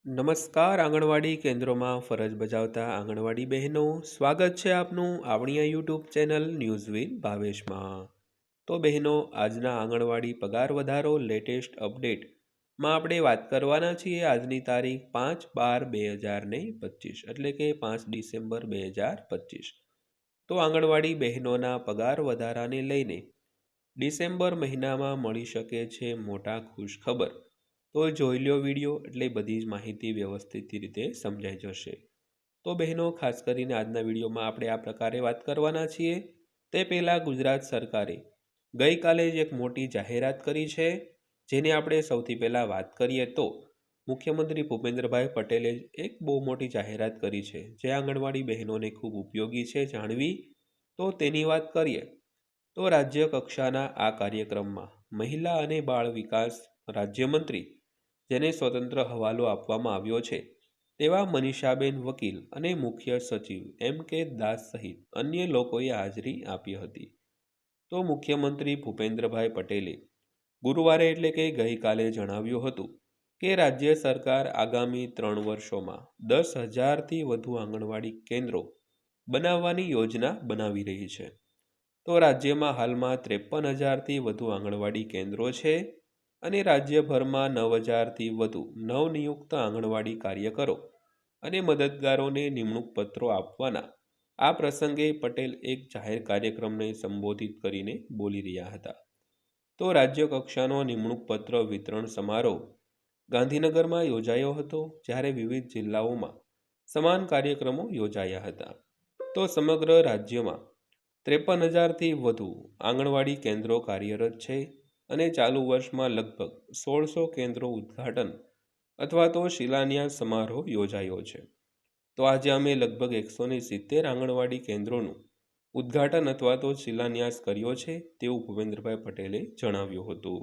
નમસ્કાર આંગણવાડી કેન્દ્રોમાં ફરજ બજાવતા આંગણવાડી બહેનો, સ્વાગત છે આપનું આપણી આ યુટ્યુબ ચેનલ ન્યૂઝ વિથ ભાવેશમાં। તો બહેનો, આજના આંગણવાડી પગાર વધારો લેટેસ્ટ અપડેટમાં આપણે વાત કરવાના છીએ આજની તારીખ 5/12/2025 એટલે કે 5 ડિસેમ્બર 2025। તો આંગણવાડી બહેનોના પગાર વધારાને લઈને ડિસેમ્બર મહિનામાં મળી શકે છે મોટા ખુશખબર। તો જોઈ લો વિડીયો એટલે બધી જ માહિતી વ્યવસ્થિત રીતે સમજાઈ જશે। તો બહેનો, ખાસ કરીને આજના વિડીયોમાં આપણે આ પ્રકારે વાત કરવાના છીએ। તે પહેલાં ગુજરાત સરકારે ગઈકાલે જ એક મોટી જાહેરાત કરી છે, જેની આપણે સૌથી પહેલાં વાત કરીએ તો મુખ્યમંત્રી ભૂપેન્દ્રભાઈ પટેલે એક બહુ મોટી જાહેરાત કરી છે, જે આંગણવાડી બહેનોને ખૂબ ઉપયોગી છે જાણવી। તો તેની વાત કરીએ તો રાજ્ય કક્ષાના આ કાર્યક્રમમાં મહિલા અને બાળ વિકાસ રાજ્યમંત્રી, જેને સ્વતંત્ર હવાલો આપવામાં આવ્યો છે, તેવા મનીષાબેન વકીલ અને મુખ્ય સચિવ M.K. દાસ સહિત અન્ય લોકોએ હાજરી આપી હતી। તો મુખ્યમંત્રી ભૂપેન્દ્રભાઈ પટેલે ગુરુવારે એટલે કે ગઈકાલે જણાવ્યું હતું કે રાજ્ય સરકાર આગામી 3 વર્ષોમાં 10,000થી વધુ આંગણવાડી કેન્દ્રો બનાવવાની યોજના બનાવી રહી છે। તો રાજ્યમાં હાલમાં 53,000થી વધુ આંગણવાડી કેન્દ્રો છે અને રાજ્યભરમાં 9,000થી વધુ નવનિયુક્ત આંગણવાડી કાર્યકરો અને મદદગારોને નિમણૂક પત્રો આપવાના આ પ્રસંગે પટેલ એક જાહેર કાર્યક્રમને સંબોધિત કરીને બોલી રહ્યા હતા। તો રાજ્ય કક્ષાનો નિમણૂક પત્ર વિતરણ સમારોહ ગાંધીનગરમાં યોજાયો હતો, જ્યારે વિવિધ જિલ્લાઓમાં સમાન કાર્યક્રમો યોજાયા હતા। તો સમગ્ર રાજ્યમાં 53,000થી વધુ આંગણવાડી કેન્દ્રો કાર્યરત છે અને ચાલુ વર્ષમાં લગભગ 1,600 કેન્દ્રો ઉદ્ઘાટન અથવા તો શિલાન્યાસ સમારોહ યોજાયો છે। તો આજે અમે લગભગ 170 આંગણવાડી કેન્દ્રોનું ઉદ્ઘાટન અથવા તો શિલાન્યાસ કર્યો છે, તેવું ભૂપેન્દ્રભાઈ પટેલે જણાવ્યું હતું।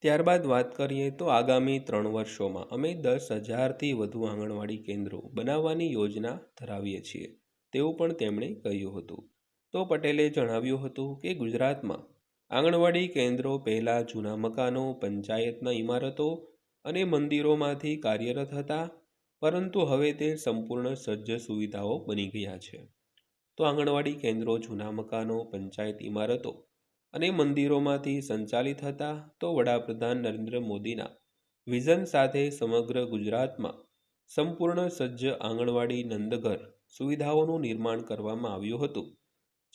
ત્યારબાદ વાત કરીએ તો આગામી 3 વર્ષોમાં અમે 10,000થી વધુ આંગણવાડી કેન્દ્રો બનાવવાની યોજના ધરાવીએ છીએ, તેવું પણ તેમણે કહ્યું હતું। તો પટેલે જણાવ્યું હતું કે ગુજરાતમાં આંગણવાડી કેન્દ્રો પહેલાં જૂના મકાનો, પંચાયતના ઇમારતો અને મંદિરોમાંથી કાર્યરત હતા, પરંતુ હવે તે સંપૂર્ણ સજ્જ સુવિધાઓ બની ગયા છે। તો આંગણવાડી કેન્દ્રો જૂના મકાનો, પંચાયત ઇમારતો અને મંદિરોમાંથી સંચાલિત હતા। તો વડાપ્રધાન નરેન્દ્ર મોદીના વિઝન સાથે સમગ્ર ગુજરાતમાં સંપૂર્ણ સજ્જ આંગણવાડી નંદઘર સુવિધાઓનું નિર્માણ કરવામાં આવ્યું હતું,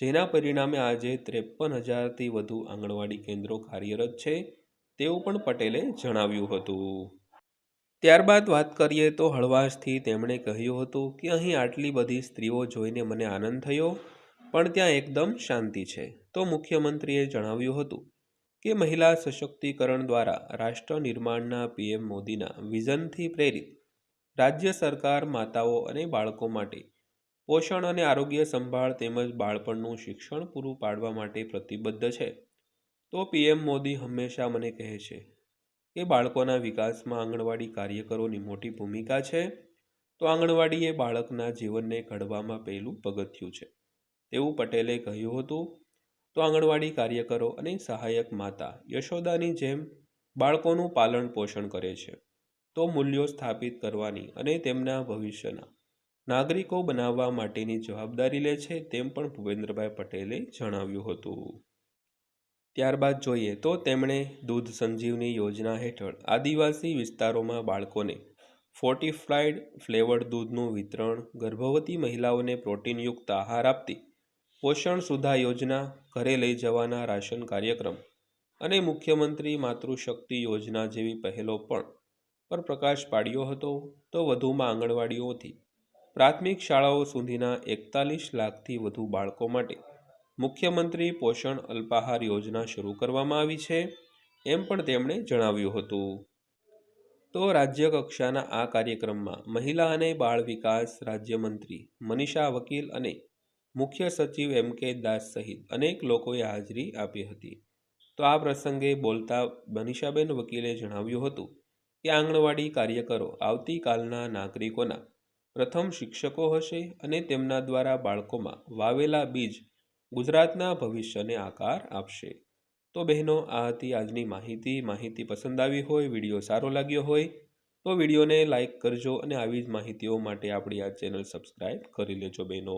જેના પરિણામે આજે 53,000થી વધુ આંગણવાડી કેન્દ્રો કાર્યરત છે, તેવું પણ પટેલે જણાવ્યું હતું। ત્યારબાદ વાત કરીએ તો હળવાશથી તેમણે કહ્યું હતું કે અહીં આટલી બધી સ્ત્રીઓ જોઈને મને આનંદ થયો, પણ ત્યાં એકદમ શાંતિ છે। તો મુખ્યમંત્રીએ જણાવ્યું હતું કે મહિલા સશક્તિકરણ દ્વારા રાષ્ટ્ર નિર્માણના PM મોદીના વિઝનથી પ્રેરિત રાજ્ય સરકાર માતાઓ અને બાળકો માટે પોષણ અને આરોગ્ય સંભાળ તેમજ બાળપણનું શિક્ષણ પૂરું પાડવા માટે પ્રતિબદ્ધ છે। તો PM મોદી હંમેશા મને કહે છે કે બાળકોના વિકાસમાં આંગણવાડી કાર્યકરોની મોટી ભૂમિકા છે। તો આંગણવાડી એ બાળકના જીવનને ઘડવામાં પહેલું પગથિયું છે, તેવું પટેલે કહ્યું હતું। તો આંગણવાડી કાર્યકરો અને સહાયક માતા યશોદાની જેમ બાળકોનું પાલન પોષણ કરે છે, તો મૂલ્યો સ્થાપિત કરવાની અને તેમના ભવિષ્યના નાગરિકો બનાવવા માટેની જવાબદારી લે છે, તેમ પણ ભૂપેન્દ્રભાઈ પટેલે જણાવ્યું હતું। ત્યારબાદ જોઈએ તો તેમણે દૂધ સંજીવની યોજના હેઠળ આદિવાસી વિસ્તારોમાં બાળકોને ફોર્ટિફાઈડ ફ્લેવર્ડ દૂધનું વિતરણ, ગર્ભવતી મહિલાઓને પ્રોટીનયુક્ત આહાર આપતી પોષણ સુધા યોજના, ઘરે લઈ જવાના રાશન કાર્યક્રમ અને મુખ્યમંત્રી માતૃશક્તિ યોજના જેવી પહેલો પર પ્રકાશ પાડ્યો હતો। તો વધુમાં આંગણવાડીઓથી પ્રાથમિક શાળાઓ સુધીના 41 લાખથી વધુ બાળકો માટે મુખ્યમંત્રી પોષણ અલ્પાહાર યોજના શરૂ કરવામાં આવી છે, એમ પણ તેમણે જણાવ્યું હતું। તો રાજ્ય કક્ષાના આ કાર્યક્રમમાં મહિલા અને બાળ વિકાસ રાજ્યમંત્રી મનીષા વકીલ અને મુખ્ય સચિવ M.K. દાસ સહિત અનેક લોકોએ હાજરી આપી હતી। તો આ પ્રસંગે બોલતા મનીષાબેન વકીલે જણાવ્યું હતું કે આંગણવાડી કાર્યકરો આવતીકાલના નાગરિકોના પ્રથમ શિક્ષકો હશે અને તેમના દ્વારા બાળકોમાં વાવેલા બીજ ગુજરાતના ભવિષ્યને આકાર આપશે। તો બહેનો, આ હતી આજની માહિતી પસંદ આવી હોય, વિડીયો સારો લાગ્યો હોય તો વિડીયોને લાઇક કરજો અને આવી જ માહિતીઓ માટે આપણી આ ચેનલ સબસ્ક્રાઈબ કરી લેજો બહેનો.